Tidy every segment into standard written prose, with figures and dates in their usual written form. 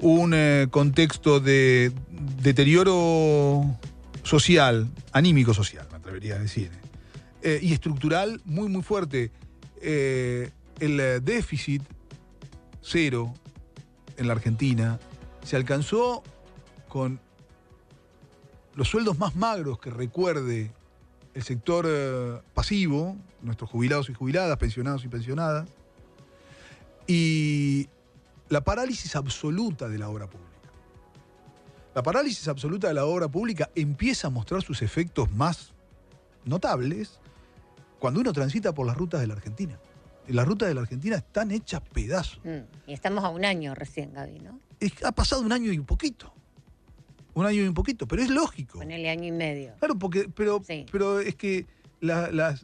un contexto de deterioro social, anímico social, me atrevería a decir, y estructural muy, muy fuerte. El déficit cero en la Argentina se alcanzó con los sueldos más magros que recuerde el sector pasivo, nuestros jubilados y jubiladas, pensionados y pensionadas, y la parálisis absoluta de la obra pública. La parálisis absoluta de la obra pública empieza a mostrar sus efectos más notables cuando uno transita por las rutas de la Argentina. Las rutas de la Argentina están hechas pedazos. Y estamos a un año recién, Gaby, ¿no? Ha pasado un año y un poquito. Un año y un poquito, pero es lógico. Ponele año y medio. Claro, pero es que la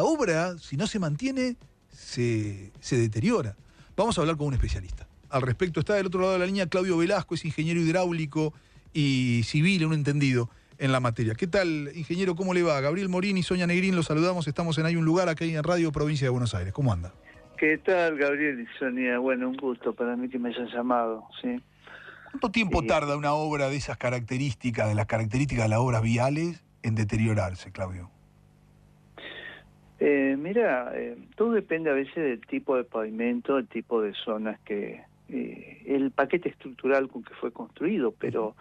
obra, si no se mantiene, se deteriora. Vamos a hablar con un especialista. Al respecto, está del otro lado de la línea Claudio Velasco, es ingeniero hidráulico y civil, un entendido en la materia. ¿Qué tal, ingeniero? ¿Cómo le va? Gabriel Morín y Sonia Negrín, los saludamos. Estamos en Hay un Lugar, acá en Radio Provincia de Buenos Aires. ¿Cómo anda? ¿Qué tal, Gabriel y Sonia? Bueno, un gusto para mí que me hayan llamado, ¿sí? ¿Cuánto tiempo tarda una obra de esas características, de las características de las obras viales, en deteriorarse, Claudio? Mira, todo depende a veces del tipo de pavimento, el tipo de zonas que... el paquete estructural con que fue construido, pero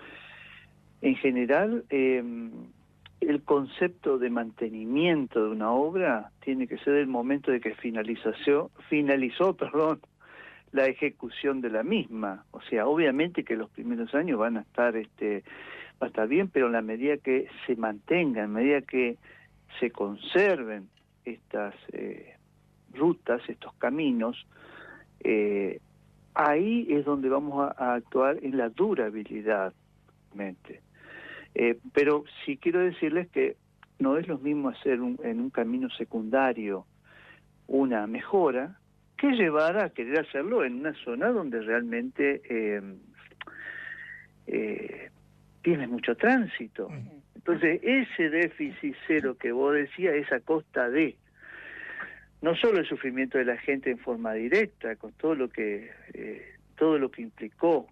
en general el concepto de mantenimiento de una obra tiene que ser el momento de que finalizó la ejecución de la misma. O sea, obviamente que los primeros años van a estar va a estar bien, pero en la medida que se mantengan, en la medida que se conserven estas rutas, estos caminos, ahí es donde vamos a actuar en la durabilidad. Pero sí quiero decirles que no es lo mismo hacer en un camino secundario una mejora que llevar a querer hacerlo en una zona donde realmente tiene mucho tránsito. Entonces, ese déficit cero que vos decías es a costa de no solo el sufrimiento de la gente en forma directa, con todo lo que implicó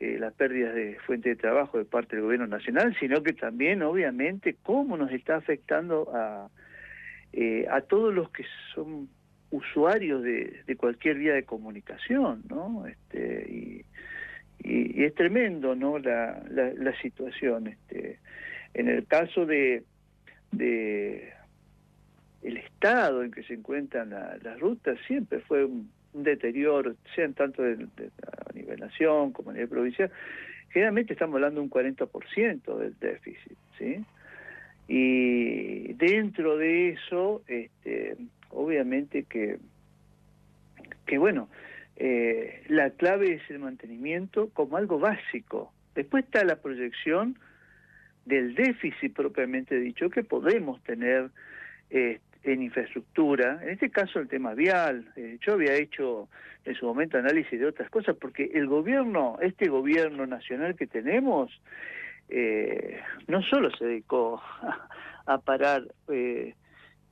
las pérdidas de fuente de trabajo de parte del gobierno nacional, sino que también, obviamente, cómo nos está afectando a todos los que son usuarios de cualquier vía de comunicación, ¿no? Y es tremendo, ¿no? La situación. En el caso de el estado en que se encuentran las rutas, siempre fue un deterioro, sean tanto a nivel nación como a nivel provincial. Generalmente estamos hablando de un 40% del déficit, ¿sí? Y dentro de eso, obviamente que bueno, la clave es el mantenimiento como algo básico. Después está la proyección del déficit propiamente dicho que podemos tener en infraestructura, en este caso el tema vial. Yo había hecho en su momento análisis de otras cosas, porque este gobierno nacional que tenemos, no solo se dedicó a parar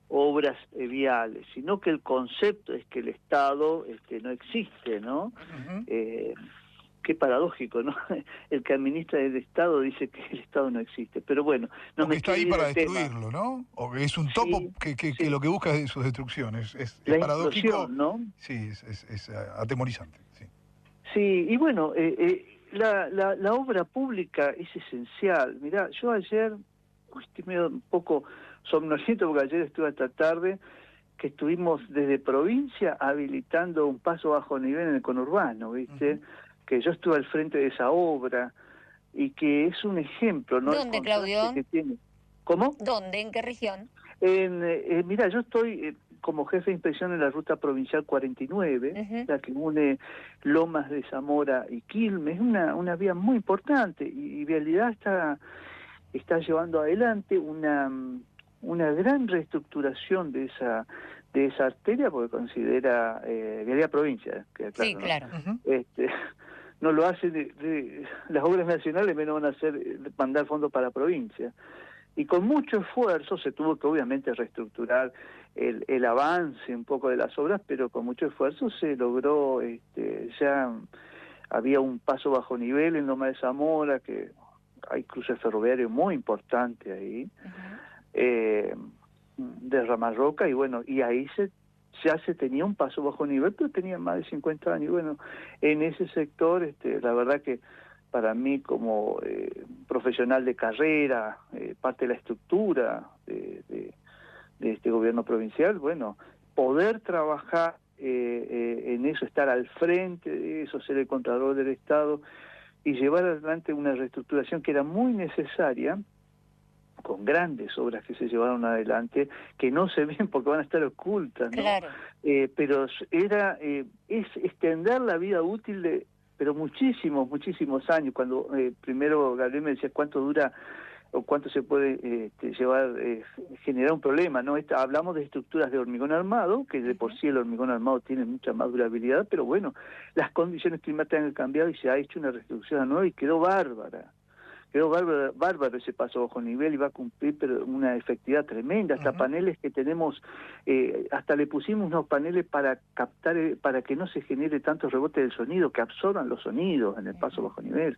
obras viales, sino que el concepto es que el Estado no existe, ¿no? Qué paradójico, ¿no? El que administra el Estado dice que el Estado no existe, pero bueno, no me está ahí para destruirlo, tema. ¿no? O que es un topo que lo que busca es su destrucción. Es la paradójico, ¿no? Sí, es atemorizante. Sí, y bueno, la obra pública es esencial. Mirá, yo ayer, estoy medio un poco somnoliento porque ayer estuve hasta tarde, que estuvimos desde provincia habilitando un paso bajo nivel en el conurbano, ¿viste? Que yo estuve al frente de esa obra y que es un ejemplo, ¿no? ¿Dónde, Claudio? Que tiene. ¿Cómo? ¿Dónde? ¿En qué región? Mira, yo estoy como jefe de inspección en la ruta provincial 49, la que une Lomas de Zamora y Quilmes. Es una vía muy importante y Vialidad está llevando adelante una gran reestructuración de esa arteria, porque considera Vialidad Provincia, que claro, sí, claro. ¿no? No lo hace las obras nacionales, menos van a hacer mandar fondos para provincia. Y con mucho esfuerzo se tuvo que obviamente reestructurar el avance un poco de las obras, pero con mucho esfuerzo se logró ya había un paso bajo nivel en Loma de Zamora, que hay cruces ferroviarios muy importantes ahí, de Ramarroca, y bueno, y ahí ya se tenía un paso bajo nivel, pero tenía más de 50 años. Y bueno, en ese sector, la verdad que para mí como profesional de carrera, parte de la estructura de este gobierno provincial, bueno, poder trabajar en eso, estar al frente de eso, ser el Contralor del Estado y llevar adelante una reestructuración que era muy necesaria, con grandes obras que se llevaron adelante, que no se ven porque van a estar ocultas, ¿no? Claro. Pero es extender la vida útil pero muchísimos años. Cuando primero Gabriel me decía cuánto dura o cuánto se puede generar un problema, ¿no? Hablamos de estructuras de hormigón armado, que de por sí el hormigón armado tiene mucha más durabilidad, pero bueno, las condiciones climáticas han cambiado y se ha hecho una reestructuración nueva y quedó bárbara. Quedó bárbaro ese paso bajo nivel y va a cumplir pero una efectividad tremenda. Hasta paneles que tenemos, hasta le pusimos unos paneles para captar, para que no se genere tanto rebote del sonido, que absorban los sonidos en el paso bajo nivel.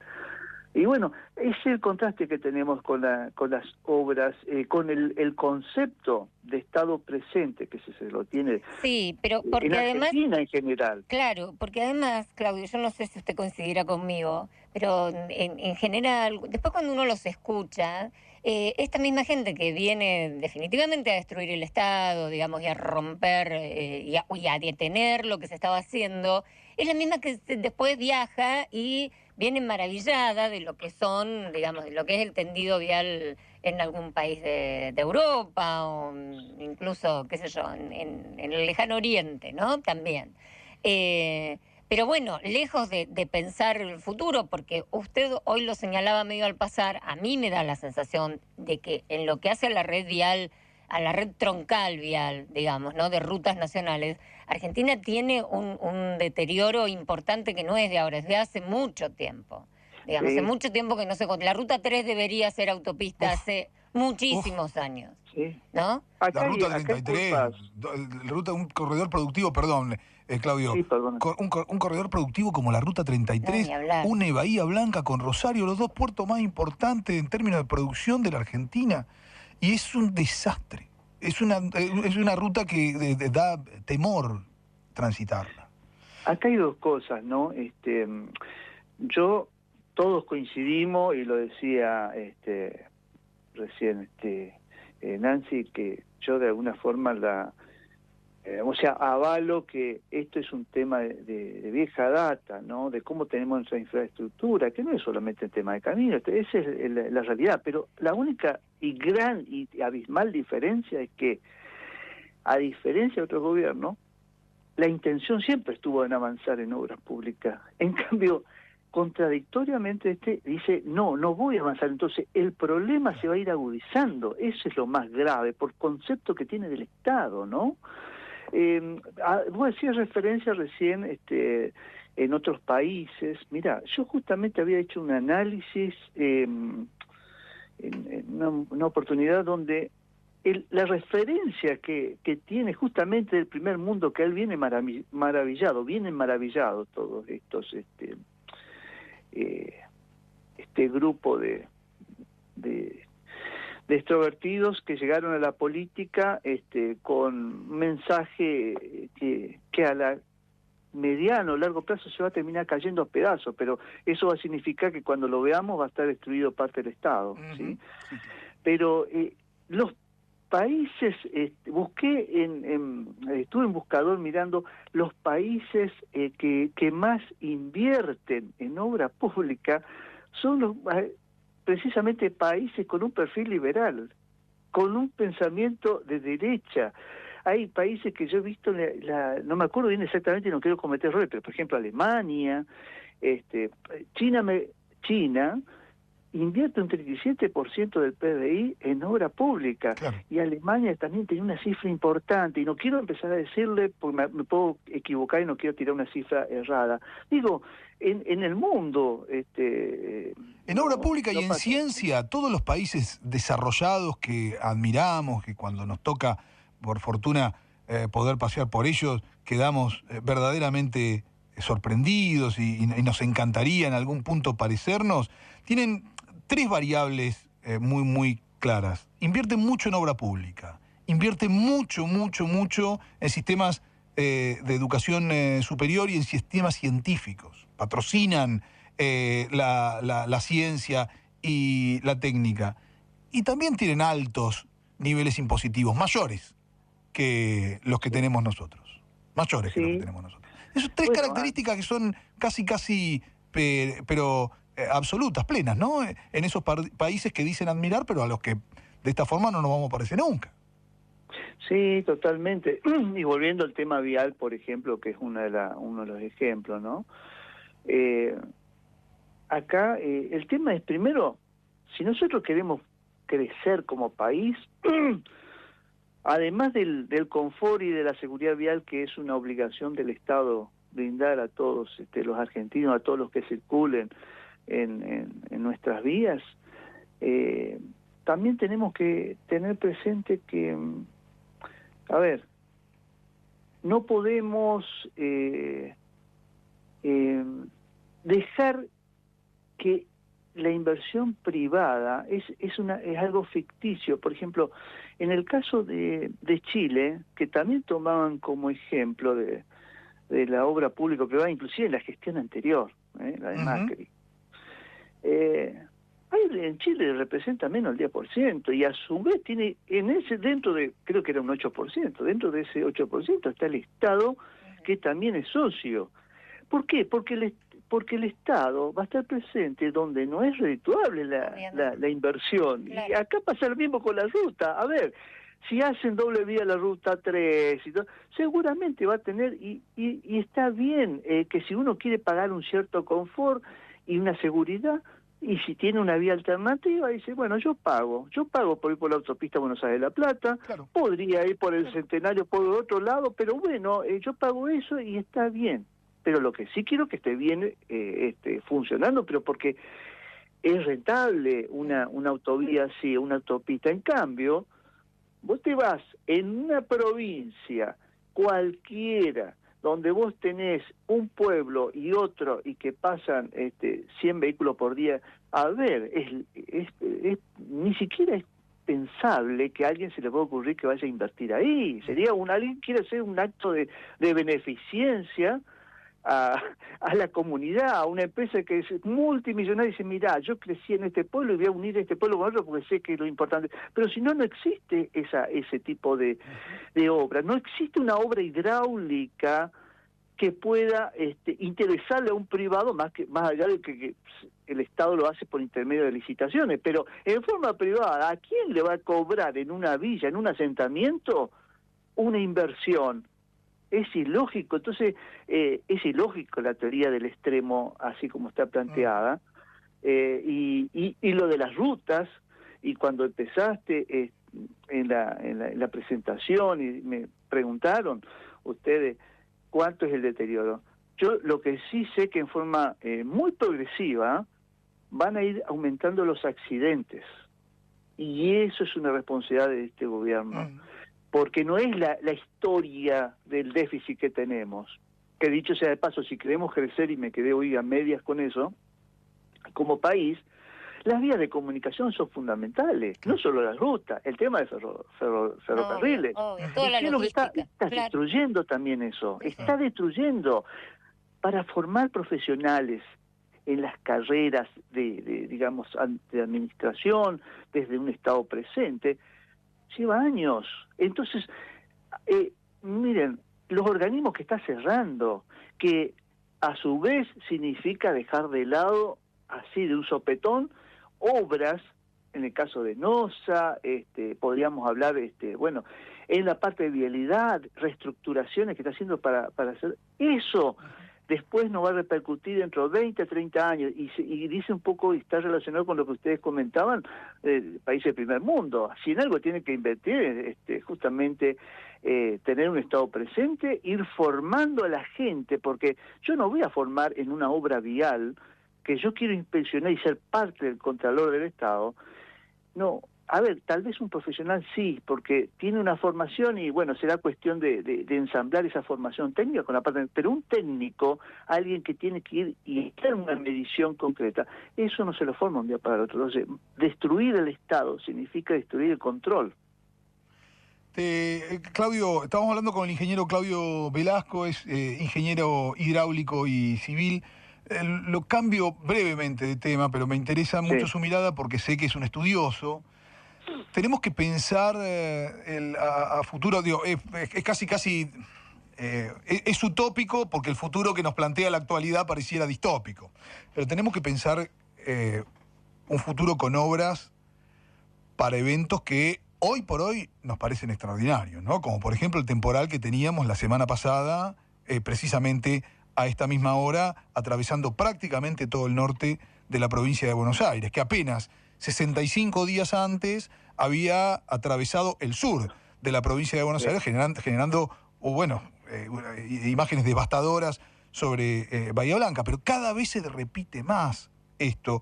Y bueno, ese es el contraste que tenemos con las obras, con el concepto de Estado presente que se lo tiene Sí, pero porque en además, Argentina en general. claro, porque además, Claudio, yo no sé si usted coincidirá conmigo, pero en general, después cuando uno los escucha, esta misma gente que viene definitivamente a destruir el Estado, digamos, y a romper y a detener lo que se estaba haciendo, es la misma que después viaja y viene maravillada de lo que son, digamos, de lo que es el tendido vial en algún país de Europa o incluso, qué sé yo, en el lejano oriente, ¿no? También. Pero bueno, lejos de pensar el futuro, porque usted hoy lo señalaba medio al pasar, a mí me da la sensación de que en lo que hace a la red vial, a la red troncal vial, digamos, ¿no? De rutas nacionales, Argentina tiene un deterioro importante que no es de ahora, es de hace mucho tiempo. Digamos, hace mucho tiempo que no se... La Ruta 3 debería ser autopista hace muchísimos años, Sí. ¿no? La Ruta 33, un corredor productivo, perdón, Claudio, Sí, perdón. un corredor productivo como la Ruta 33, No, ni hablar. une Bahía Blanca con Rosario, los dos puertos más importantes en términos de producción de la Argentina, y es un desastre. Es una ruta que da temor transitarla. Acá hay dos cosas, ¿no? Todos coincidimos, y lo decía recién Nancy, que yo de alguna forma avalo que esto es un tema de vieja data, ¿no? De cómo tenemos nuestra infraestructura, que no es solamente el tema de caminos, esa es la realidad, pero la única y gran y abismal diferencia es que, a diferencia de otros gobiernos, la intención siempre estuvo en avanzar en obras públicas. En cambio, contradictoriamente dice, no voy a avanzar. Entonces, el problema se va a ir agudizando. Eso es lo más grave, por concepto que tiene del Estado, ¿no? Vos decías referencia recién en otros países. Mira, yo justamente había hecho un análisis en una oportunidad donde la referencia que tiene justamente del primer mundo, que él viene maravillado, vienen maravillados todos estos grupo de extrovertidos que llegaron a la política con un mensaje que a la mediano o largo plazo se va a terminar cayendo a pedazos, pero eso va a significar que cuando lo veamos va a estar destruido parte del Estado, ¿sí? Pero los países, estuve en buscador mirando los países que más invierten en obra pública, son precisamente países con un perfil liberal, con un pensamiento de derecha. Hay países que yo he visto, no me acuerdo bien exactamente, no quiero cometer errores, pero por ejemplo Alemania, China invierte un 37% del PBI en obra pública, claro. Y Alemania también tiene una cifra importante, y no quiero empezar a decirle, porque me puedo equivocar y no quiero tirar una cifra errada. Digo, en el mundo... en obra pública y en ciencia, todos los países desarrollados que admiramos, que cuando nos toca, por fortuna, poder pasear por ellos, quedamos verdaderamente sorprendidos y nos encantaría en algún punto parecernos, tienen tres variables muy, muy claras. Invierten mucho en obra pública, invierten mucho en sistemas de educación superior y en sistemas científicos. Patrocinan la ciencia y la técnica. Y también tienen altos niveles impositivos, mayores que los que tenemos nosotros. Mayores que los que tenemos nosotros. Esas tres características que son casi, pero absolutas, plenas, ¿no? En esos países que dicen admirar, pero a los que de esta forma no nos vamos a parecer nunca. Sí, totalmente. Y volviendo al tema vial, por ejemplo, que es uno de los ejemplos, ¿no? Acá el tema es, primero, si nosotros queremos crecer como país, además del confort y de la seguridad vial, que es una obligación del Estado brindar a todos los argentinos, a todos los que circulen en nuestras vías, también tenemos que tener presente que, a ver, no podemos dejar que la inversión privada es algo ficticio. Por ejemplo, en el caso de Chile, que también tomaban como ejemplo de la obra público-privada, inclusive en la gestión anterior, la de Macri, en Chile representa menos del 10%, y a su vez tiene dentro de, creo que era un 8%, dentro de ese 8% está el Estado, que también es socio. ¿Por qué? Porque el Estado va a estar presente donde no es redituable la inversión. Claro. Y acá pasa lo mismo con la ruta. A ver, si hacen doble vía la ruta 3, y todo, seguramente va a tener, y está bien que si uno quiere pagar un cierto confort y una seguridad, y si tiene una vía alternativa, dice, bueno, yo pago por ir por la autopista Buenos Aires-La Plata, claro, podría ir por el Centenario por otro lado, pero bueno, yo pago eso y está bien. Pero lo que sí quiero que esté bien funcionando, pero porque es rentable una autovía así, una autopista. En cambio, vos te vas en una provincia cualquiera, donde vos tenés un pueblo y otro, y que pasan 100 vehículos por día, a ver, ni siquiera es pensable que a alguien se le pueda ocurrir que vaya a invertir ahí. Sería alguien quiere hacer un acto de beneficencia a la comunidad, a una empresa que es multimillonaria, y dice, mirá, yo crecí en este pueblo y voy a unir este pueblo con otro porque sé que es lo importante. Pero si no existe ese tipo de obra. No existe una obra hidráulica que pueda interesarle a un privado, más allá de que el Estado lo hace por intermedio de licitaciones. Pero en forma privada, ¿a quién le va a cobrar en una villa, en un asentamiento, una inversión? Es ilógico. Entonces es ilógico la teoría del extremo así como está planteada, y lo de las rutas. Y cuando empezaste en la presentación y me preguntaron ustedes cuánto es el deterioro, yo lo que sí sé que en forma muy progresiva van a ir aumentando los accidentes, y eso es una responsabilidad de este gobierno. Porque no es la historia del déficit que tenemos, que dicho sea de paso, si queremos crecer, y me quedé hoy a medias con eso, como país, las vías de comunicación son fundamentales, no solo las rutas, el tema de ferrocarriles. Obvio, toda la ¿Qué es lo que está claro, destruyendo también eso? Está destruyendo. Para formar profesionales en las carreras digamos, de administración, desde un Estado presente, lleva años. Entonces, miren, los organismos que está cerrando, que a su vez significa dejar de lado, así de un sopetón, obras, en el caso de NOSA, podríamos hablar, bueno, en la parte de vialidad, reestructuraciones que está haciendo para hacer eso. Después nos va a repercutir dentro de 20, 30 años, y dice un poco, y está relacionado con lo que ustedes comentaban, países del primer mundo. Si en algo tienen que invertir, justamente tener un Estado presente, ir formando a la gente, porque yo no voy a formar en una obra vial, que yo quiero inspeccionar y ser parte del Contralor del Estado. No, a ver, tal vez un profesional sí, porque tiene una formación y bueno, será cuestión de ensamblar esa formación técnica con la parte, pero un técnico, alguien que tiene que ir y hacer una medición concreta, eso no se lo forma un día para el otro. Entonces, destruir el Estado significa destruir el control. Claudio, estamos hablando con el ingeniero Claudio Velasco, es ingeniero hidráulico y civil. Lo cambio brevemente de tema, pero me interesa mucho Sí. su mirada porque sé que es un estudioso. Tenemos que pensar a futuro, digo, es casi es utópico porque el futuro que nos plantea la actualidad pareciera distópico. Pero tenemos que pensar un futuro con obras para eventos que hoy por hoy nos parecen extraordinarios, ¿no? Como por ejemplo el temporal que teníamos la semana pasada, precisamente a esta misma hora, atravesando prácticamente todo el norte de la provincia de Buenos Aires, que apenas 65 días antes había atravesado el sur de la provincia de Buenos Aires, generando imágenes devastadoras sobre Bahía Blanca. Pero cada vez se repite más esto.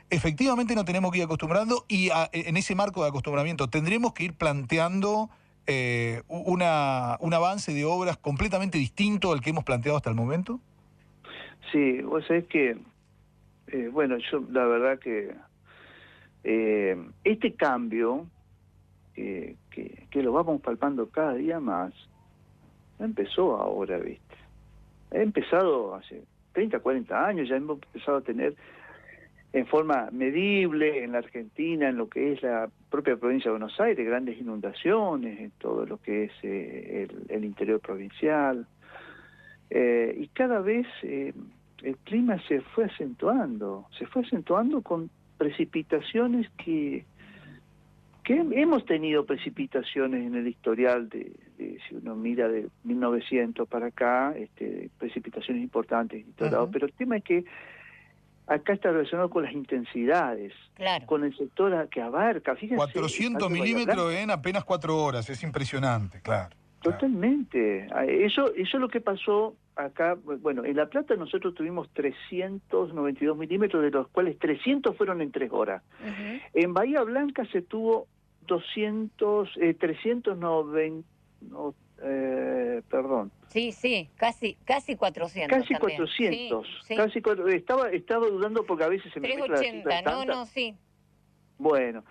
Efectivamente nos tenemos que ir acostumbrando y en ese marco de acostumbramiento tendremos que ir planteando un avance de obras completamente distinto al que hemos planteado hasta el momento. Sí, vos sabés que, bueno, yo la verdad que este cambio que lo vamos palpando cada día más, no empezó ahora, ¿viste? Ha empezado hace 30, 40 años, ya hemos empezado a tener en forma medible en la Argentina, en lo que es la propia provincia de Buenos Aires, grandes inundaciones, en todo lo que es el interior provincial. Y cada vez el clima se fue acentuando con precipitaciones que hemos tenido precipitaciones en el historial si uno mira de 1900 para acá, precipitaciones importantes y todo lado, pero el tema es que acá está relacionado con las intensidades, claro, con el sector que abarca, fíjense. 400 milímetros en apenas 4 horas, es impresionante, claro. Totalmente. Eso es lo que pasó acá. Bueno, en La Plata nosotros tuvimos 392 milímetros, de los cuales 300 fueron en 3 horas. En Bahía Blanca se tuvo 390, perdón. Sí, casi 400 Casi también. 400. Sí. Casi estaba dudando porque a veces se me mezcla la cifra 380, sí. Bueno,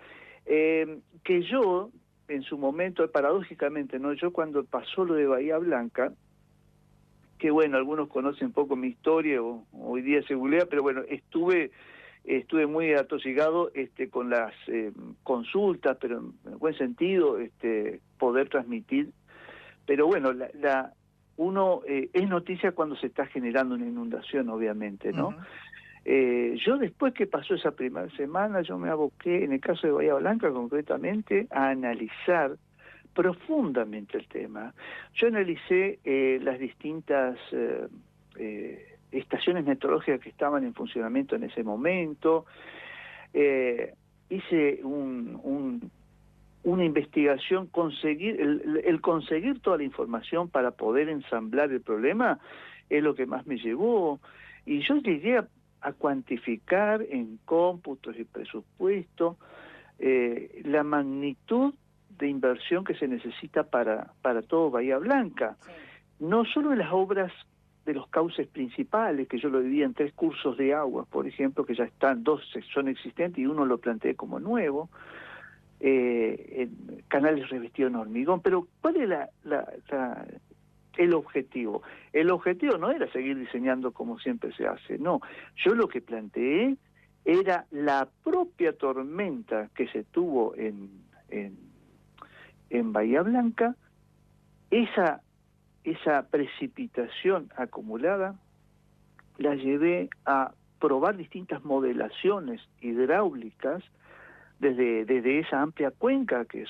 que yo, en su momento, paradójicamente, ¿no? Yo cuando pasó lo de Bahía Blanca, que bueno, algunos conocen un poco mi historia, hoy día se googlea, pero bueno, estuve muy atosigado con las consultas, pero en buen sentido, poder transmitir. Pero bueno, uno es noticia cuando se está generando una inundación, obviamente, ¿no? Yo después que pasó esa primera semana, yo me aboqué, en el caso de Bahía Blanca concretamente, a analizar profundamente el tema. Yo analicé las distintas estaciones meteorológicas que estaban en funcionamiento en ese momento, hice una investigación, el conseguir toda la información para poder ensamblar el problema es lo que más me llevó, y yo llegué a cuantificar en cómputos y presupuesto la magnitud de inversión que se necesita para todo Bahía Blanca. Sí. No solo en las obras de los cauces principales, que yo lo dividía en 3 cursos de agua, por ejemplo, que ya están, 2 son existentes y uno lo planteé como nuevo, canales revestidos en hormigón, pero ¿cuál es el objetivo? El objetivo no era seguir diseñando como siempre se hace, no. Yo lo que planteé era la propia tormenta que se tuvo en Bahía Blanca, esa precipitación acumulada, la llevé a probar distintas modelaciones hidráulicas desde esa amplia cuenca que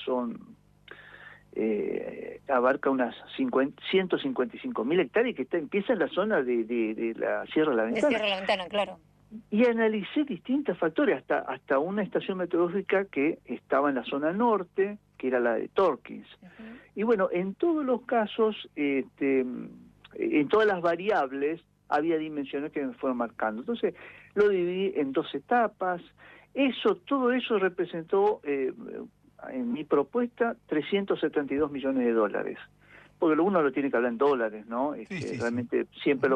abarca unas 155.000 hectáreas, que empieza en la zona de la Sierra de la Ventana. De Sierra de la Ventana, claro. Y analicé distintos factores, hasta una estación meteorológica que estaba en la zona norte, que era la de Torkins. Y bueno, en todos los casos, en todas las variables, había dimensiones que me fueron marcando. Entonces, lo dividí en 2 etapas. Todo eso representó en mi propuesta, 372 millones de dólares. Porque uno lo tiene que hablar en dólares, ¿no? Sí. Realmente siempre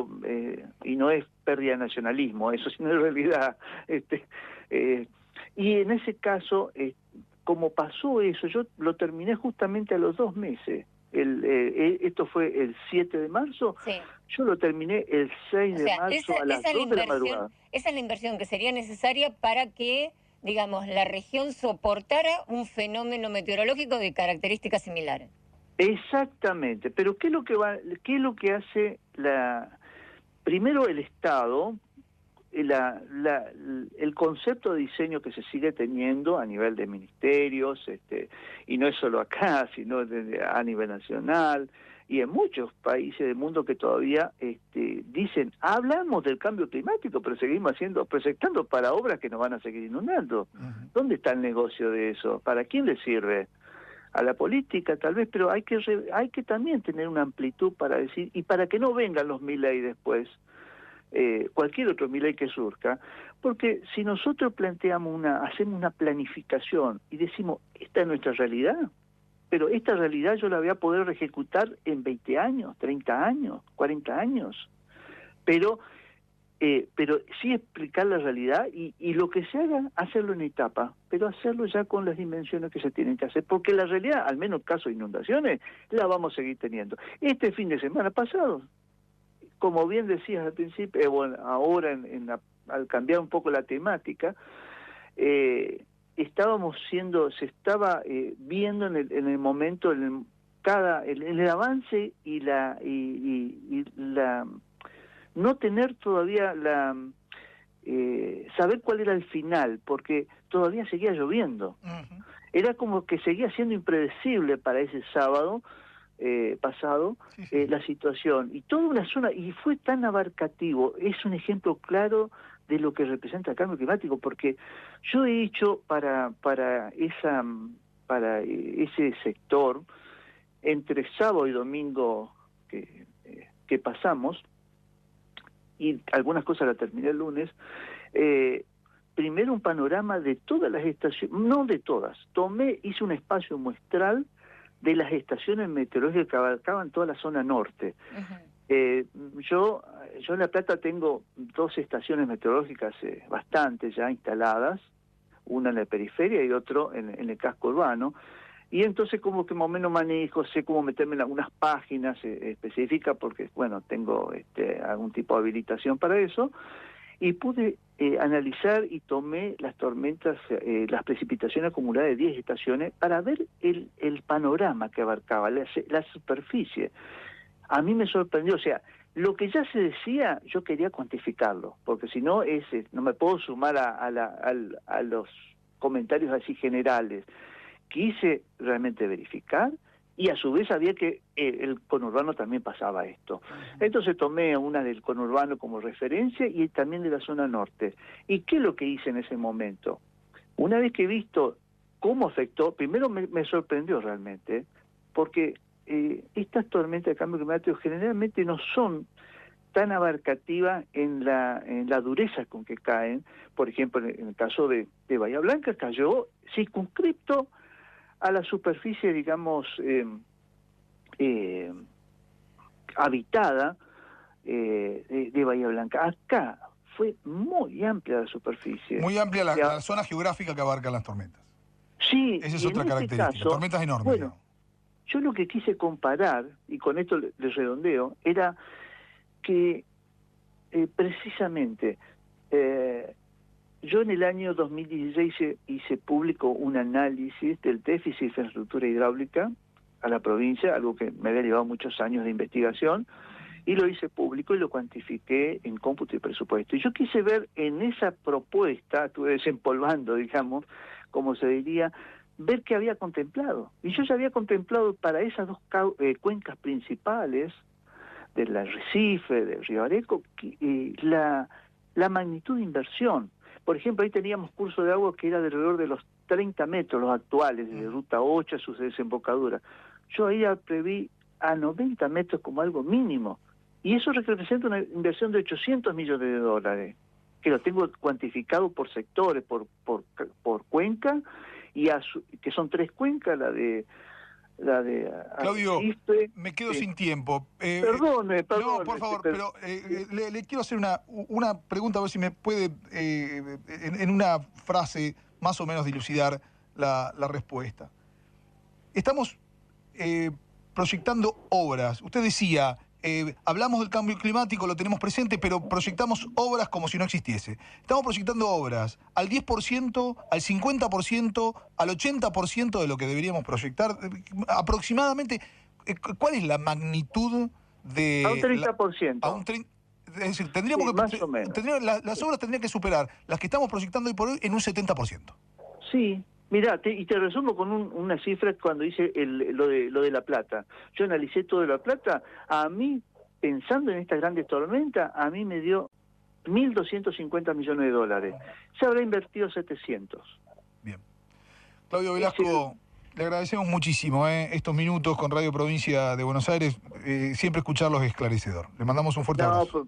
y no es pérdida de nacionalismo, eso sino en realidad. Y en ese caso, como pasó eso, yo lo terminé justamente a los 2 meses. Esto fue el 7 de marzo, Sí. yo lo terminé el 6 O de sea, marzo a las 2 de la madrugada. esa es la inversión que sería necesaria para que, digamos, la región soportara un fenómeno meteorológico de características similares. Exactamente, pero ¿qué es lo que hace primero el Estado? El concepto de diseño que se sigue teniendo a nivel de ministerios, y no es solo acá, sino a nivel nacional, y en muchos países del mundo que todavía dicen, hablamos del cambio climático, pero seguimos proyectando para obras que nos van a seguir inundando. ¿Dónde está el negocio de eso? ¿Para quién le sirve? A la política tal vez, pero hay que también tener una amplitud para decir, y para que no vengan los Milei después, cualquier otro Milei que surja, porque si nosotros hacemos una planificación y decimos, esta es nuestra realidad, pero esta realidad yo la voy a poder ejecutar en 20 años, 30 años, 40 años, pero sí explicar la realidad y lo que se haga, hacerlo en etapa, pero hacerlo ya con las dimensiones que se tienen que hacer, porque la realidad, al menos en caso de inundaciones, la vamos a seguir teniendo. Este fin de semana pasado, como bien decías al principio, ahora al cambiar un poco la temática, se estaba viendo en el momento, el avance y la no tener todavía saber cuál era el final, porque todavía seguía lloviendo. Era como que seguía siendo impredecible para ese sábado pasado la situación. Y toda una zona, y fue tan abarcativo, es un ejemplo claro de lo que representa el cambio climático, porque yo he hecho para ese sector, entre sábado y domingo que pasamos, y algunas cosas las terminé el lunes, primero un panorama de todas las estaciones, no de todas, hice un espacio muestral de las estaciones meteorológicas que abarcaban toda la zona norte. Yo en La Plata tengo 2 estaciones meteorológicas bastante ya instaladas, una en la periferia y otro en el casco urbano, y entonces como que más o menos manejo, sé cómo meterme en algunas páginas específicas, porque bueno, tengo algún tipo de habilitación para eso, y pude analizar y tomé las tormentas, las precipitaciones acumuladas de 10 estaciones para ver el panorama que abarcaba, la superficie. A mí me sorprendió, o sea, lo que ya se decía, yo quería cuantificarlo, porque si no, no me puedo sumar a los comentarios así generales. Quise realmente verificar, y a su vez sabía que el conurbano también pasaba esto. Entonces tomé una del conurbano como referencia y también de la zona norte. ¿Y qué es lo que hice en ese momento? Una vez que he visto cómo afectó, primero me sorprendió realmente, porque estas tormentas de cambio climático generalmente no son tan abarcativas en la dureza con que caen. Por ejemplo, en el caso de Bahía Blanca cayó circunscripto a la superficie, digamos, habitada de Bahía Blanca. Acá fue muy amplia la superficie. Muy amplia la zona geográfica que abarcan las tormentas. Sí. Esa es otra característica. Caso, tormentas enormes. Bueno, digamos. Yo lo que quise comparar, y con esto les redondeo, era que precisamente yo en el año 2016 hice público un análisis del déficit de infraestructura hidráulica a la provincia, algo que me había llevado muchos años de investigación, y lo hice público y lo cuantifiqué en cómputo y presupuesto. Y yo quise ver en esa propuesta, estuve desempolvando, digamos, como se diría, ver qué había contemplado. Y yo ya había contemplado para esas 2 cuencas principales, del Arrecife, del Río Areco, la magnitud de inversión. Por ejemplo, ahí teníamos curso de agua que era de alrededor de los 30 metros, los actuales, de Ruta 8 a sus desembocaduras. Yo ahí preví a 90 metros como algo mínimo. Y eso representa una inversión de 800 millones de dólares, que lo tengo cuantificado por sectores, por cuenca, que son 3 cuencas, la de Claudio, Arrecife. me quedo sin tiempo. Perdone. No, por favor, pero le quiero hacer una pregunta, a ver si me puede, en una frase, más o menos dilucidar la respuesta. Estamos proyectando obras. Usted decía, hablamos del cambio climático, lo tenemos presente, pero proyectamos obras como si no existiese. Estamos proyectando obras al 10%, al 50%, al 80% de lo que deberíamos proyectar. Aproximadamente, ¿cuál es la magnitud de... A un 30%. Es decir, tendríamos sí, que... más o menos. Las obras tendrían que superar las que estamos proyectando hoy por hoy en un 70%. Sí. Mirá, y te resumo con una cifra cuando hice lo de La Plata. Yo analicé todo de La Plata. A mí, pensando en estas grandes tormentas, a mí me dio 1.250 millones de dólares. Se habrá invertido 700. Bien. Claudio Velasco, le agradecemos muchísimo estos minutos con Radio Provincia de Buenos Aires. Siempre escucharlos es esclarecedor. Le mandamos un fuerte abrazo.